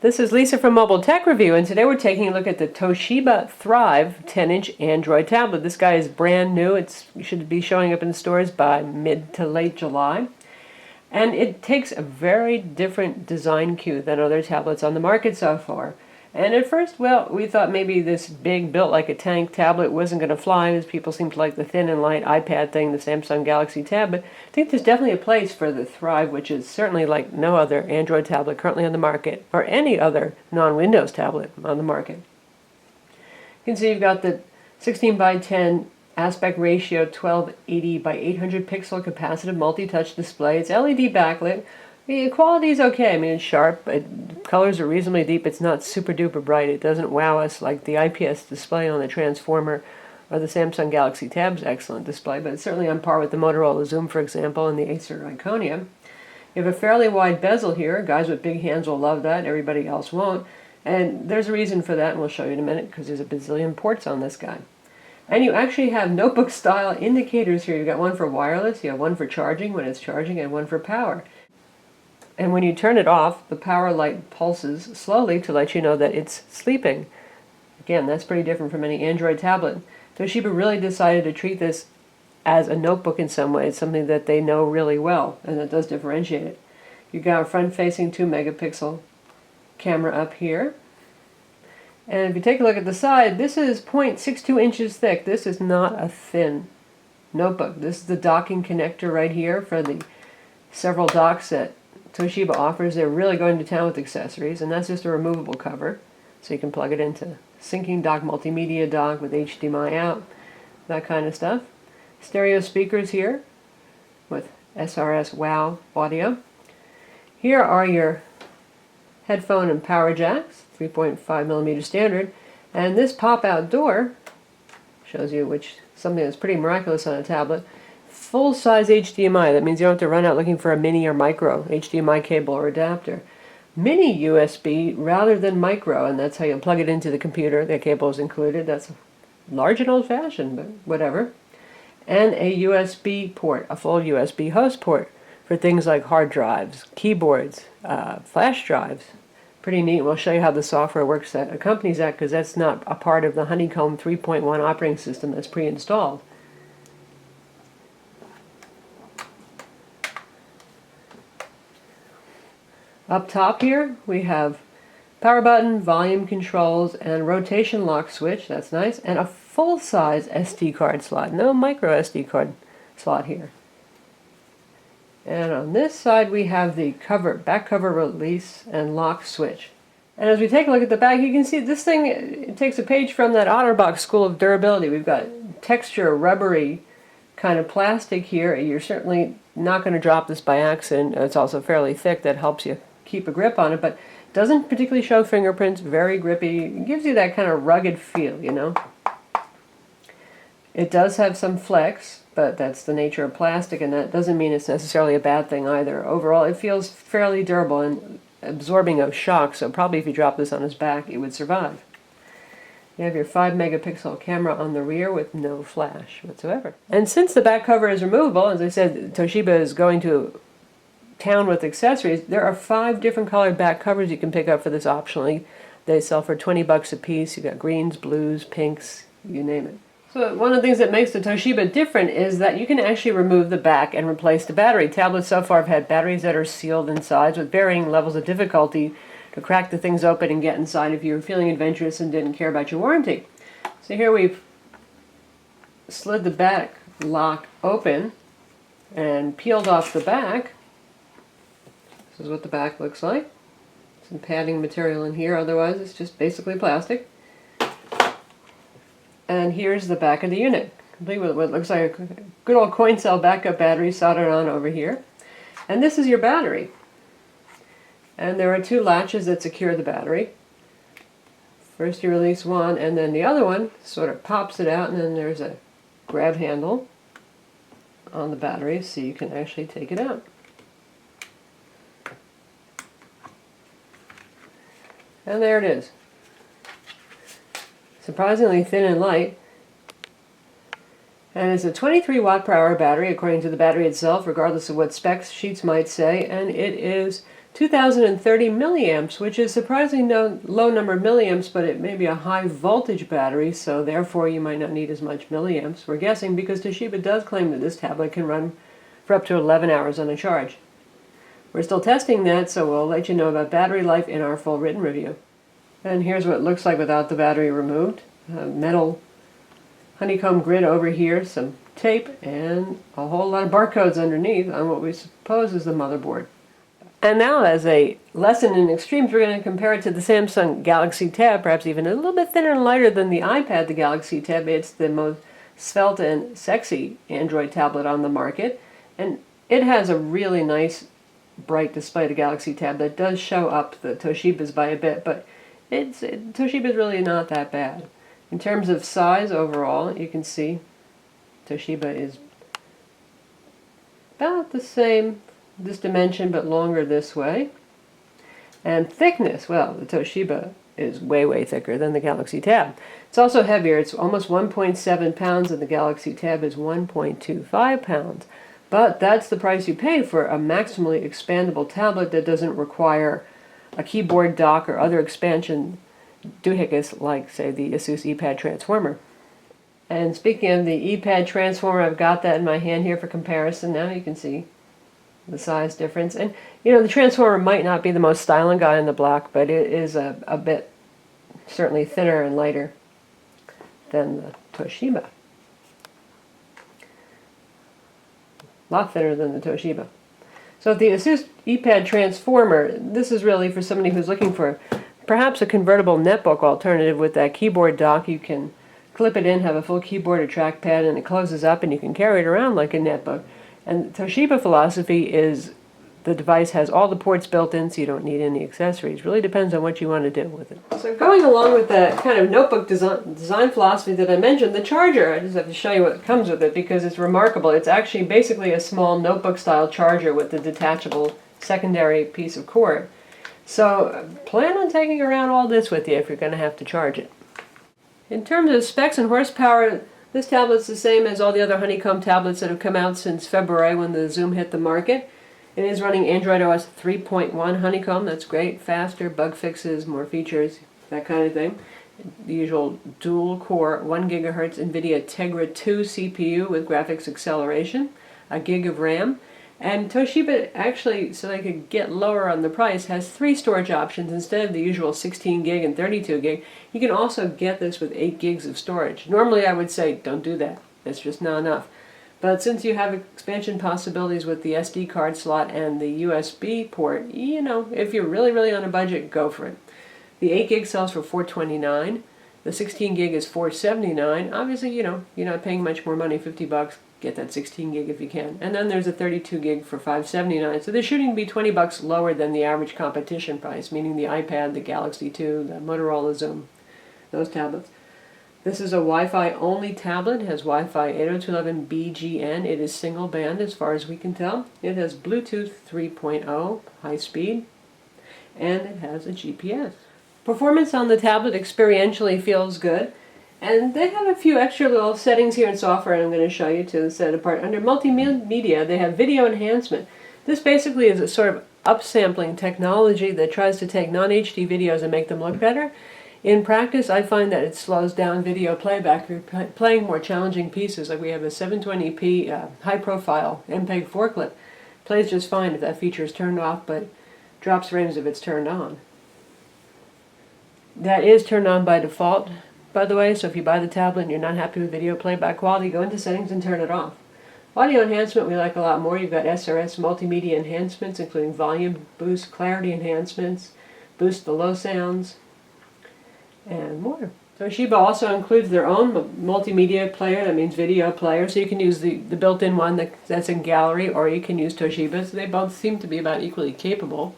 This is Lisa from Mobile Tech Review, and today we're taking a look at the Toshiba Thrive 10-inch Android tablet. This guy is brand new. It should be showing up in stores by mid to late July. And it takes a very different design cue than other tablets on the market so far. And at first, well, we thought maybe this big, built like a tank tablet wasn't going to fly, as people seem to like the thin and light iPad thing, the Samsung Galaxy Tab. But I think there's definitely a place for the Thrive, which is certainly like no other Android tablet currently on the market, or any other non-Windows tablet on the market. You can see you've got the 16 by 10 aspect ratio 1280 by 800 pixel capacitive multi-touch display. It's LED backlit. The quality is okay. I mean, it's sharp. Colors are reasonably deep. It's not super duper bright. It doesn't wow us like the IPS display on the Transformer or the Samsung Galaxy Tab's excellent display, but it's certainly on par with the Motorola Zoom, for example, and the Acer Iconia. You have a fairly wide bezel here. Guys with big hands will love that. Everybody else won't. And there's a reason for that, and we'll show you in a minute, because there's a bazillion ports on this guy. And you actually have notebook-style indicators here. You've got one for wireless, you have one for charging when it's charging, and one for power. And when you turn it off, the power light pulses slowly to let you know that it's sleeping. Again, that's pretty different from any Android tablet. Toshiba really decided to treat this as a notebook in some ways, something that they know really well, and that does differentiate it. You've got a front-facing 2-megapixel camera up here. And if you take a look at the side, this is 0.62 inches thick. This is not a thin notebook. This is the docking connector right here for the several docks that Toshiba offers. They're really going to town with accessories, and that's just a removable cover. So you can plug it into syncing dock, multimedia dock with HDMI out, that kind of stuff. Stereo speakers here with SRS WOW audio. Here are your headphone and power jacks, 3.5 millimeter standard, and this pop-out door shows you something that's pretty miraculous on a tablet. Full-size HDMI. That means you don't have to run out looking for a mini or micro HDMI cable or adapter. Mini USB rather than micro, and that's how you plug it into the computer. The cable is included. That's large and old-fashioned, but whatever. And a USB port, a full USB host port for things like hard drives, keyboards, flash drives. Pretty neat. We'll show you how the software works that accompanies that, because that's not a part of the Honeycomb 3.1 operating system that's pre-installed. Up top here, we have power button, volume controls, and rotation lock switch. That's nice. And a full-size SD card slot. No micro SD card slot here. And on this side, we have the back cover release and lock switch. And as we take a look at the back, you can see this thing, it takes a page from that OtterBox School of Durability. We've got texture, rubbery kind of plastic here. You're certainly not going to drop this by accident. It's also fairly thick. That helps you keep a grip on it, but doesn't particularly show fingerprints, very grippy. It gives you that kind of rugged feel, you know. It does have some flex, but that's the nature of plastic, and that doesn't mean it's necessarily a bad thing either. Overall, it feels fairly durable and absorbing of shock, so probably if you drop this on its back, it would survive. You have your 5-megapixel camera on the rear with no flash whatsoever. And since the back cover is removable, as I said, Toshiba is going to town with accessories. There are 5 different colored back covers you can pick up for this optionally. They sell for $20 a piece. You've got greens, blues, pinks, you name it. So one of the things that makes the Toshiba different is that you can actually remove the back and replace the battery. Tablets so far have had batteries that are sealed inside with varying levels of difficulty to crack the things open and get inside if you were feeling adventurous and didn't care about your warranty. So here we've slid the back lock open and peeled off the back. This is what the back looks like. Some padding material in here, otherwise it's just basically plastic. And here's the back of the unit, complete with what looks like a good old coin cell backup battery soldered on over here. And this is your battery. And there are 2 latches that secure the battery. First you release one, and then the other one sort of pops it out, and then there's a grab handle on the battery so you can actually take it out. And there it is. Surprisingly thin and light. And it's a 23 watt per hour battery according to the battery itself, regardless of what specs sheets might say, and it is 2030 milliamps, which is surprisingly low number of milliamps, but it may be a high voltage battery, so therefore you might not need as much milliamps. We're guessing because Toshiba does claim that this tablet can run for up to 11 hours on a charge. We're still testing that, so we'll let you know about battery life in our full written review. And here's what it looks like without the battery removed. A metal honeycomb grid over here, some tape, and a whole lot of barcodes underneath on what we suppose is the motherboard. And now, as a lesson in extremes, we're going to compare it to the Samsung Galaxy Tab, perhaps even a little bit thinner and lighter than the iPad, the Galaxy Tab. It's the most svelte and sexy Android tablet on the market, and it has a really nice, bright display, the Galaxy Tab, that does show up the Toshiba's by a bit, but Toshiba's really not that bad. In terms of size overall, you can see Toshiba is about the same this dimension, but longer this way. And thickness, well, the Toshiba is way, way thicker than the Galaxy Tab. It's also heavier. It's almost 1.7 pounds, and the Galaxy Tab is 1.25 pounds. But that's the price you pay for a maximally expandable tablet that doesn't require a keyboard dock or other expansion doohickeys like, say, the Asus ePad Transformer. And speaking of the ePad Transformer, I've got that in my hand here for comparison. Now you can see the size difference. And, you know, the Transformer might not be the most styling guy in the block, but it is a bit certainly thinner and lighter than the Toshiba. A lot thinner than the Toshiba. So the Asus ePad Transformer, this is really for somebody who's looking for perhaps a convertible netbook alternative with that keyboard dock. You can clip it in, have a full keyboard or trackpad, and it closes up and you can carry it around like a netbook. And Toshiba philosophy is the device has all the ports built in, so you don't need any accessories. Really depends on what you want to do with it. So going along with that kind of notebook design philosophy that I mentioned, the charger, I just have to show you what comes with it because it's remarkable. It's actually basically a small notebook-style charger with a detachable secondary piece of cord. So plan on taking around all this with you if you're going to have to charge it. In terms of specs and horsepower, this tablet's the same as all the other honeycomb tablets that have come out since February when the Zoom hit the market. It is running Android OS 3.1 honeycomb. That's great. Faster, bug fixes, more features, that kind of thing. The usual dual-core 1 GHz NVIDIA Tegra 2 CPU with graphics acceleration, a gig of RAM. And Toshiba actually, so they could get lower on the price, has 3 storage options instead of the usual 16 gig and 32 gig. You can also get this with 8 gigs of storage. Normally I would say don't do that. It's just not enough. But since you have expansion possibilities with the SD card slot and the USB port, you know, if you're really, really on a budget, go for it. The 8 gig sells for $429. The 16 gig is $479. Obviously, you know, you're not paying much more money, $50. Get that 16 gig if you can. And then there's a 32 gig for $579. So they're shooting to be $20 lower than the average competition price, meaning the iPad, the Galaxy 2, the Motorola Zone, those tablets. This is a Wi-Fi only tablet. It has Wi-Fi 802.11bgn. It is single band as far as we can tell. It has Bluetooth 3.0 high speed, and it has a GPS. Performance on the tablet experientially feels good. And they have a few extra little settings here in software I'm going to show you to set it apart. Under Multimedia, they have video enhancement. This basically is a sort of upsampling technology that tries to take non-HD videos and make them look better. In practice, I find that it slows down video playback. If you're playing more challenging pieces, like we have a 720p high-profile MPEG-4 clip, plays just fine if that feature is turned off, but drops frames if it's turned on. That is turned on by default, by the way, so if you buy the tablet and you're not happy with video playback quality, go into settings and turn it off. Audio enhancement we like a lot more. You've got SRS multimedia enhancements, including volume boost, clarity enhancements, boost the low sounds, and more. Toshiba also includes their own multimedia player, that means video player, so you can use the built-in one that's in gallery, or you can use Toshiba's. They both seem to be about equally capable.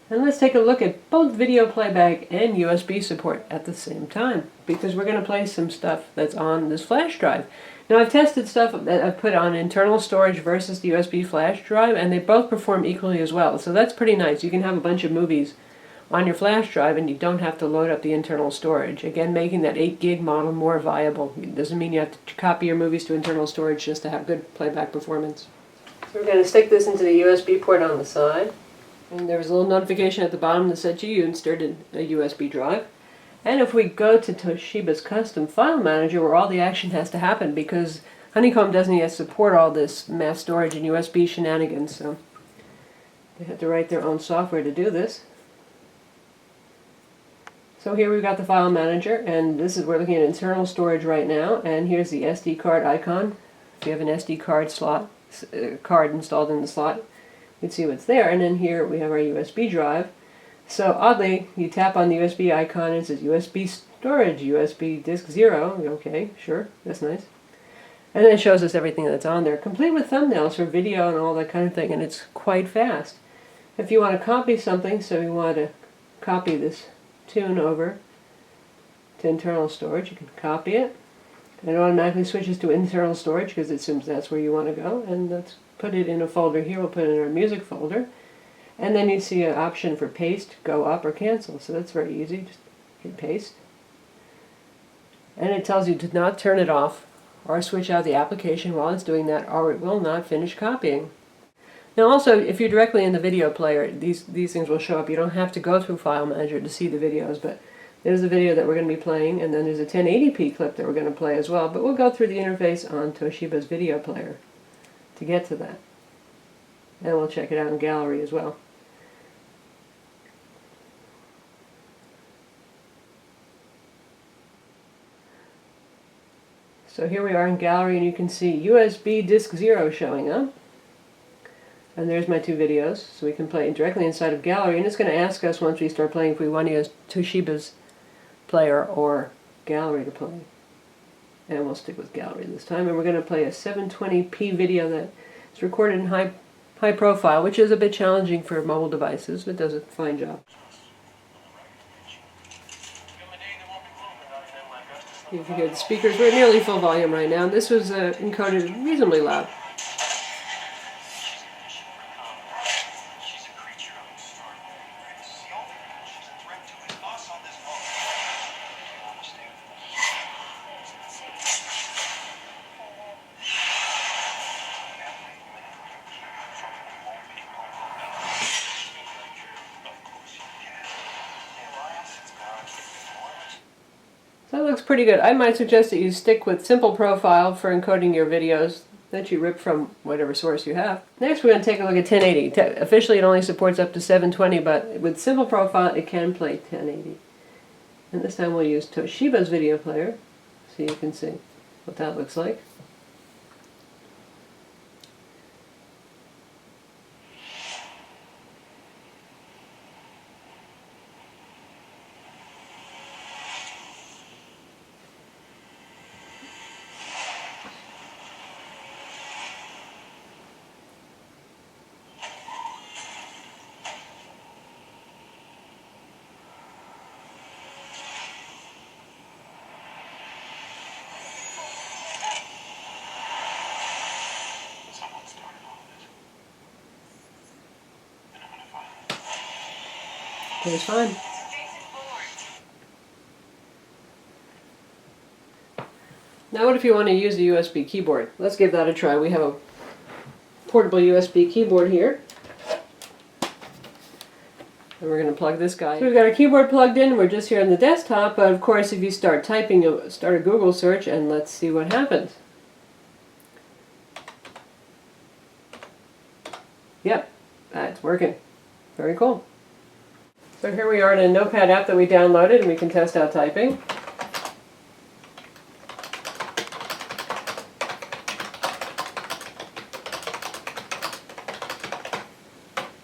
And let's take a look at both video playback and USB support at the same time, because we're going to play some stuff that's on this flash drive. Now I've tested stuff that I've put on internal storage versus the USB flash drive, and they both perform equally as well, so that's pretty nice. You can have a bunch of movies on your flash drive and you don't have to load up the internal storage. Again, making that 8 gig model more viable. It doesn't mean you have to copy your movies to internal storage just to have good playback performance. So we're going to stick this into the USB port on the side. And there was a little notification at the bottom that said you inserted a USB drive. And if we go to Toshiba's custom file manager where all the action has to happen, because Honeycomb doesn't yet support all this mass storage and USB shenanigans, so they have to write their own software to do this. So here we've got the file manager, and this is, we're looking at internal storage right now, and here's the SD card icon. If you have an SD card slot, card installed in the slot, you can see what's there. And then here we have our USB drive. So oddly, you tap on the USB icon and it says USB storage, USB disk 0. Okay, sure, that's nice. And then it shows us everything that's on there, complete with thumbnails for video and all that kind of thing, and it's quite fast. If you want to copy something, so you want to copy this tune over to internal storage, you can copy it, and it automatically switches to internal storage because it assumes that's where you want to go. And let's put it in a folder here. We'll put it in our music folder, and then you see an option for paste, go up, or cancel. So that's very easy. Just hit paste, and it tells you to not turn it off or switch out the application while it's doing that, or it will not finish copying. Now also, if you're directly in the video player, these things will show up. You don't have to go through File Manager to see the videos, but there's a video that we're going to be playing, and then there's a 1080p clip that we're going to play as well, but we'll go through the interface on Toshiba's video player to get to that. And we'll check it out in Gallery as well. So here we are in Gallery, and you can see USB disk 0 showing up. And there's my two videos, so we can play it directly inside of Gallery, and it's going to ask us once we start playing if we want to use Toshiba's player or Gallery to play. And we'll stick with Gallery this time, and we're going to play a 720p video that is recorded in high profile, which is a bit challenging for mobile devices, but does a fine job. You can hear the speakers. We're at nearly full volume right now. This was encoded reasonably loud. That looks pretty good. I might suggest that you stick with Simple Profile for encoding your videos that you rip from whatever source you have. Next we're going to take a look at 1080. Officially it only supports up to 720, but with Simple Profile it can play 1080. And this time we'll use Toshiba's video player so you can see what that looks like. Plays fine. Now what if you want to use a USB keyboard? Let's give that a try. We have a portable USB keyboard here. And we're going to plug this guy. So we've got our keyboard plugged in. We're just here on the desktop, but of course if you start typing, you'll start a Google search, and let's see what happens. Yep, that's working. Very cool. So here we are in a Notepad app that we downloaded, and we can test out typing.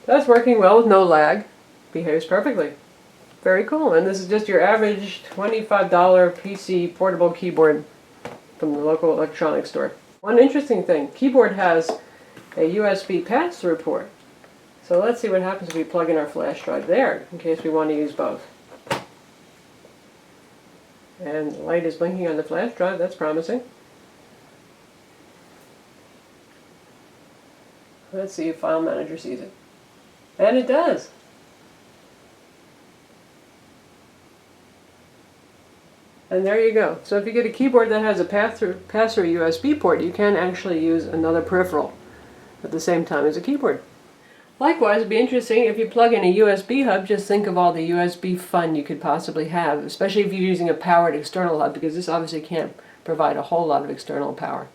That's working well with no lag. Behaves perfectly. Very cool. And this is just your average $25 PC portable keyboard from the local electronics store. One interesting thing, keyboard has a USB pass-through port. So let's see what happens if we plug in our flash drive there, in case we want to use both. And the light is blinking on the flash drive. That's promising. Let's see if File Manager sees it. And it does. And there you go. So if you get a keyboard that has a pass-through USB port, you can actually use another peripheral at the same time as a keyboard. Likewise, it'd be interesting if you plug in a USB hub, just think of all the USB fun you could possibly have, especially if you're using a powered external hub, because this obviously can't provide a whole lot of external power.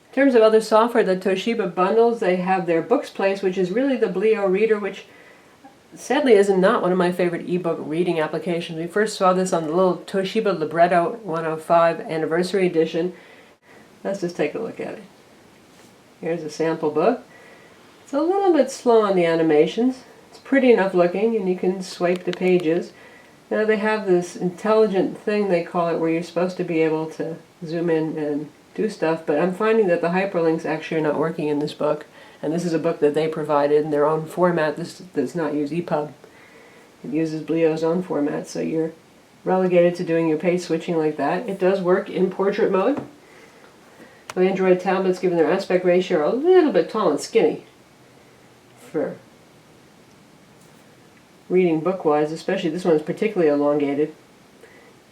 In terms of other software, the Toshiba bundles, they have their Books Place, which is really the Blio reader, which sadly is not one of my favorite ebook reading applications. We first saw this on the little Toshiba Libretto 105 Anniversary Edition. Let's just take a look at it. Here's a sample book. It's a little bit slow on the animations. It's pretty enough looking, and you can swipe the pages. Now they have this intelligent thing, they call it, where you're supposed to be able to zoom in and do stuff, but I'm finding that the hyperlinks actually are not working in this book. And this is a book that they provided in their own format. This does not use EPUB. It uses Blio's own format, so you're relegated to doing your page switching like that. It does work in portrait mode. The Android tablets, given their aspect ratio, are a little bit tall and skinny for reading book-wise, especially this one's particularly elongated.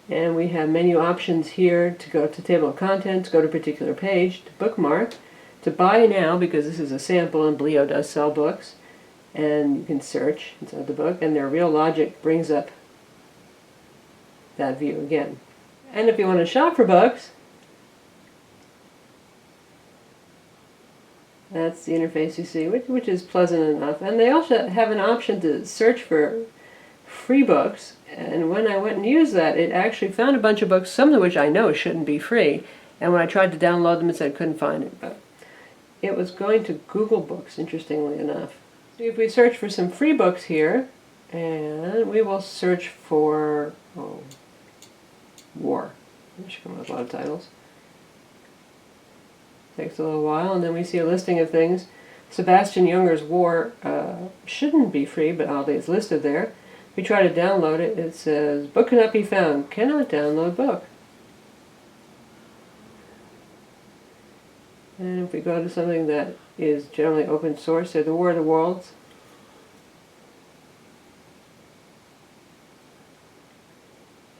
And we have menu options here to go to table of contents, go to particular page, to bookmark, to buy now, because this is a sample and Blio does sell books, and you can search inside the book, and their real logic brings up that view again. And if you want to shop for books, that's the interface you see, which is pleasant enough. And they also have an option to search for free books, and when I went and used that, it actually found a bunch of books, some of which I know shouldn't be free, and when I tried to download them, it said I couldn't find it. But it was going to Google Books, interestingly enough. So if we search for some free books here, and we will search for war. There should come up with a lot of titles. Takes a little while, and then we see a listing of things. Sebastian Junger's War shouldn't be free, but oddly it's listed there. If we try to download it, it says, book cannot be found, cannot download book. And if we go to something that is generally open source, say The War of the Worlds,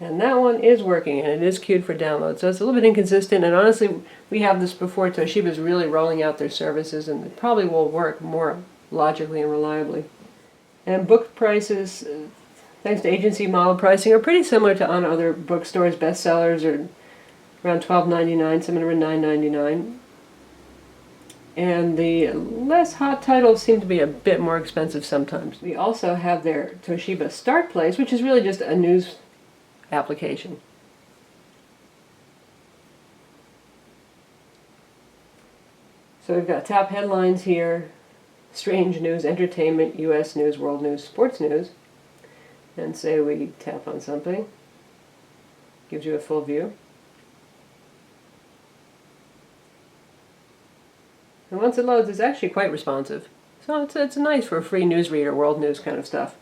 and that one is working, and it is queued for download. So it's a little bit inconsistent, and honestly, we have this before. Toshiba's really rolling out their services, and it probably will work more logically and reliably. And book prices, thanks to agency model pricing, are pretty similar to on other bookstores. Bestsellers are around $12.99, some of them are $9.99. And the less hot titles seem to be a bit more expensive sometimes. We also have their Toshiba Start place, which is really just a news application. So we've got top headlines here: strange news, entertainment, U.S. news, world news, sports news. And say we tap on something, gives you a full view. And once it loads, it's actually quite responsive. So it's nice for a free newsreader, world news kind of stuff.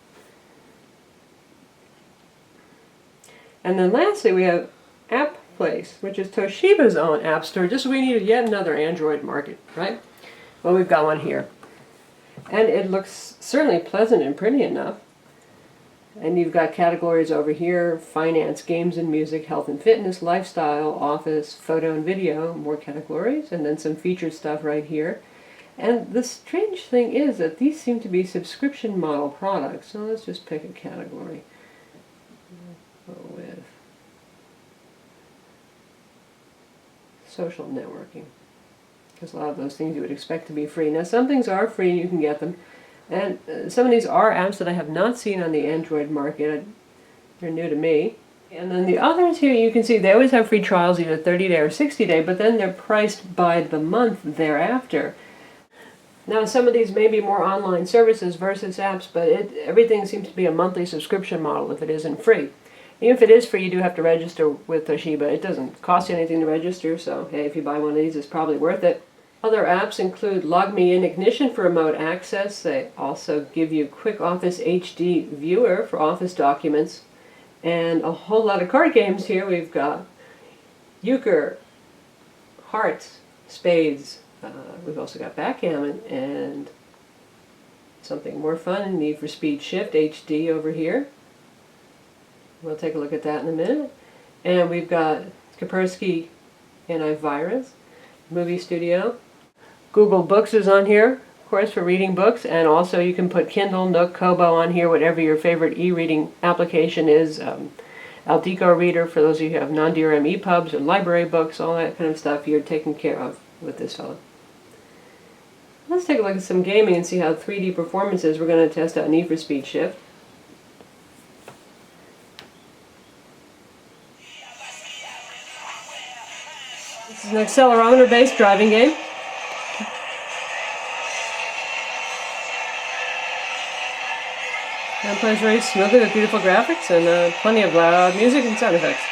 And then lastly, we have App Place, which is Toshiba's own app store. Just so we needed yet another Android market, right? Well, we've got one here. And it looks certainly pleasant and pretty enough. And you've got categories over here: finance, games and music, health and fitness, lifestyle, office, photo and video, more categories, and then some featured stuff right here. And the strange thing is that these seem to be subscription model products. So let's just pick a category. Go with social networking, because a lot of those things you would expect to be free. Now some things are free and you can get them. And some of these are apps that I have not seen on the Android market. They're new to me. And then the others here, you can see they always have free trials, either 30-day or 60-day, but then they're priced by the month thereafter. Now some of these may be more online services versus apps, but everything seems to be a monthly subscription model if it isn't free. Even if it is free, you do have to register with Toshiba. It doesn't cost you anything to register, so hey, if you buy one of these, it's probably worth it. Other apps include LogMeIn Ignition for remote access. They also give you Quick Office HD Viewer for office documents. And a whole lot of card games here. We've got euchre, hearts, spades. We've also got backgammon and something more fun, Need for Speed Shift HD over here. We'll take a look at that in a minute. And we've got Kaspersky Antivirus, Movie Studio. Google Books is on here. Of course, for reading books, and also you can put Kindle, Nook, Kobo on here, whatever your favorite e-reading application is. Aldeco Reader for those of you who have non-DRM EPUBs or library books, all that kind of stuff you're taken care of with this fellow. Let's take a look at some gaming and see how 3D performance is. We're going to test out Need for Speed Shift. This is an accelerometer-based driving game. And it plays very smoothly with beautiful graphics and plenty of loud music and sound effects.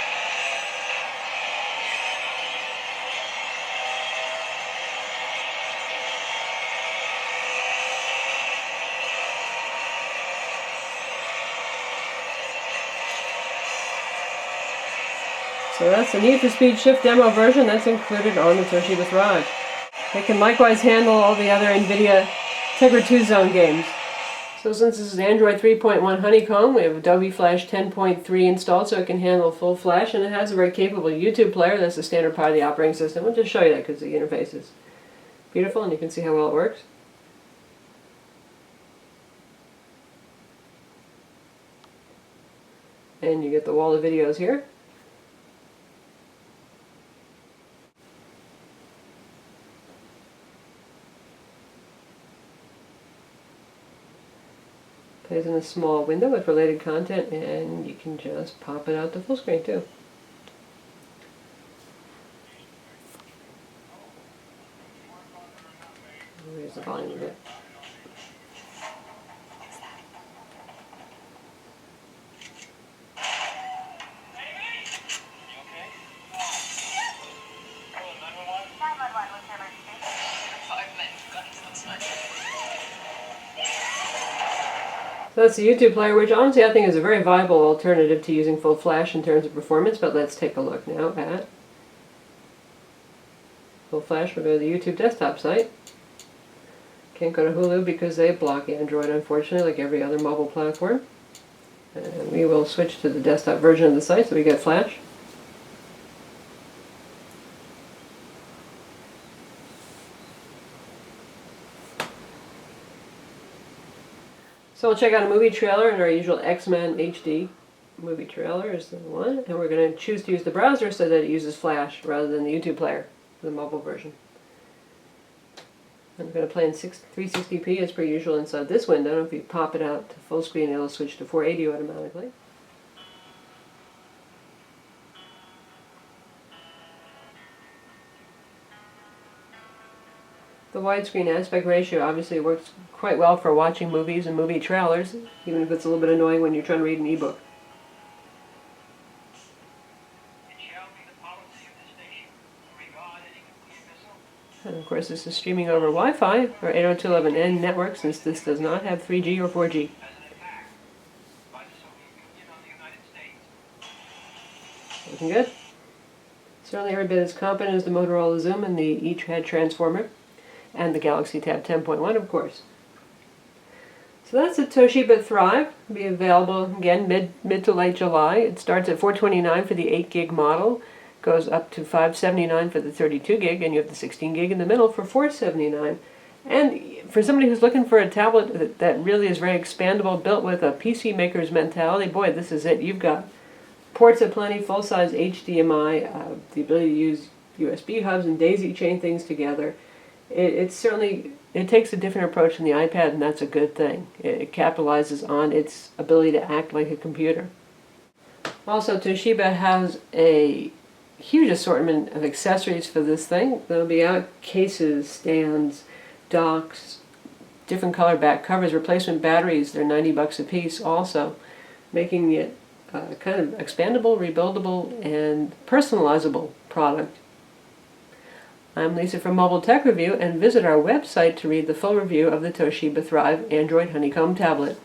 So that's the Need for Speed Shift demo version that's included on the Toshiba Thrive. It can likewise handle all the other NVIDIA Tegra 2 Zone games. So since this is Android 3.1 Honeycomb, we have Adobe Flash 10.3 installed so it can handle full flash, and it has a very capable YouTube player. That's the standard part of the operating system. I'll just show you that because the interface is beautiful and you can see how well it works. And you get the wall of videos here. Plays in a small window with related content, and you can just pop it out to full screen too. Raise the volume a bit. So that's the YouTube player, which honestly I think is a very viable alternative to using full flash in terms of performance, but let's take a look now at full flash. We'll go to the YouTube desktop site. Can't go to Hulu because they block Android, unfortunately, like every other mobile platform. And we will switch to the desktop version of the site so we get flash. So we'll check out a movie trailer in our usual X-Men HD movie trailer is the one, and we're going to choose to use the browser so that it uses Flash rather than the YouTube player, the mobile version. I'm going to play in 360p as per usual inside this window. If you pop it out to full screen, it'll switch to 480 automatically. The widescreen aspect ratio obviously works quite well for watching movies and movie trailers, even if it's a little bit annoying when you're trying to read an ebook. And of course this is streaming over Wi-Fi or 802.11n network, since this does not have 3G or 4G. Looking good. Certainly every bit as competent as the Motorola Zoom and the each head transformer. And the Galaxy Tab 10.1, of course. So that's the Toshiba Thrive. It'll be available again mid to late July. It starts at $429 for the 8 gig model, goes up to $579 for the 32 gig, and you have the 16 gig in the middle for $479. And for somebody who's looking for a tablet that really is very expandable, built with a PC maker's mentality, boy, this is it. You've got ports aplenty, full-size HDMI, the ability to use USB hubs and daisy chain things together. It takes a different approach than the iPad, and that's a good thing. It capitalizes on its ability to act like a computer. Also, Toshiba has a huge assortment of accessories for this thing. There'll be out cases, stands, docks, different color back covers, replacement batteries. They're $90 a piece also, making it a kind of expandable, rebuildable, and personalizable product. I'm Lisa from Mobile Tech Review, and visit our website to read the full review of the Toshiba Thrive Android Honeycomb tablet.